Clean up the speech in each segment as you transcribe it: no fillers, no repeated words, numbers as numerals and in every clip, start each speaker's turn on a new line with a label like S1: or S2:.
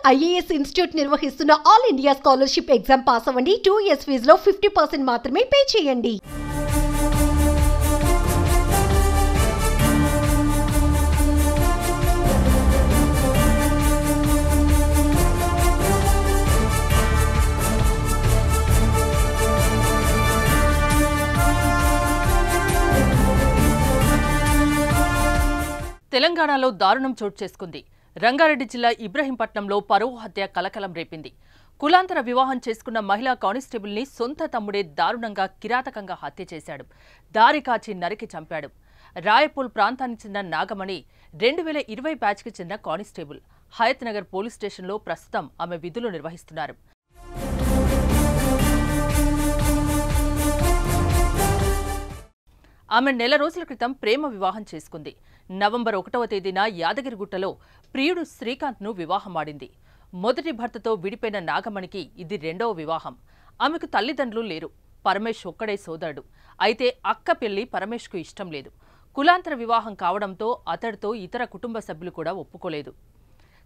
S1: IAS institute నిర్వహిస్తున్న all India scholarship exam pass అవ్వండి. 2 years ఫీజులో 50% మాత్రమే పే చేయండి.
S2: తెలంగాణలో దారుణం చోటు చేసుకుంది. రంగారెడ్డి జిల్లా ఇబ్రహీంపట్నంలో పరువు హత్య కలకలం రేపింది. కులాంతర వివాహం చేసుకున్న మహిళా కానిస్టేబుల్ ని సొంత తమ్ముడే దారుణంగా కిరాతకంగా హత్య చేశాడు. దారి కాచి నరికి చంపాడు. రాయపూల్ ప్రాంతానికి చెందిన నాగమణి 2020 బ్యాచ్కి చెందిన కానిస్టేబుల్. హయత్ నగర్ పోలీస్ స్టేషన్లో ప్రస్తుతం ఆమె విధులు నిర్వహిస్తున్నారు. ఆమె నెల రోజుల క్రితం ప్రేమ వివాహం చేసుకుంది. నవంబర్ 1వ తేదీన యాదగిరిగుట్టలో ప్రియుడు శ్రీకాంత్ను వివాహమాడింది. మొదటి భర్తతో విడిపోయిన నాగమణికి ఇది రెండవ వివాహం. ఆమెకు తల్లిదండ్రులు లేరు. పరమేష్ ఒక్కడే సోదరుడు. అయితే అక్క పెళ్లి పరమేష్కు ఇష్టం లేదు. కులాంతర వివాహం కావడంతో అతడితో ఇతర కుటుంబ సభ్యులు కూడా ఒప్పుకోలేదు.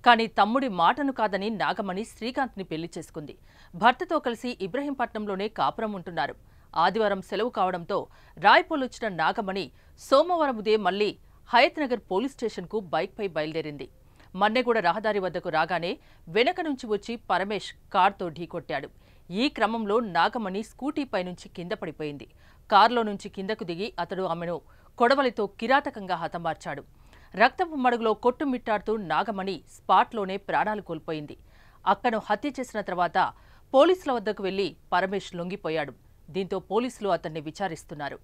S2: కానీ తమ్ముడి మాటను కాదని నాగమణి శ్రీకాంత్ని పెళ్లి చేసుకుంది. భర్తతో కలిసి ఇబ్రహీంపట్నంలోనే కాపురం ఉంటున్నారు. ఆదివారం సెలవు కావడంతో రాయపూల్ వచ్చిన నాగమణి సోమవారం ఉదయం మళ్లీ హయత్ నగర్ పోలీస్ స్టేషన్కు బైక్పై బయలుదేరింది. మన్నెగూడ రహదారి వద్దకు రాగానే వెనక నుంచి వచ్చి పరమేష్ కారుతో ఢీకొట్టాడు. ఈ క్రమంలో నాగమణి స్కూటీపై నుంచి కింద పడిపోయింది. కారులో నుంచి కిందకు దిగి అతడు ఆమెను కొడవలితో కిరాతకంగా హతమార్చాడు. రక్తపు మడుగులో కొట్టుమిట్టాడుతూ నాగమణి స్పాట్లోనే ప్రాణాలు కోల్పోయింది. అక్కను హత్య చేసిన తర్వాత పోలీసుల వద్దకు వెళ్లి పరమేష్ లొంగిపోయాడు. దీంతో పోలీసులు అతన్ని విచారిస్తున్నారు.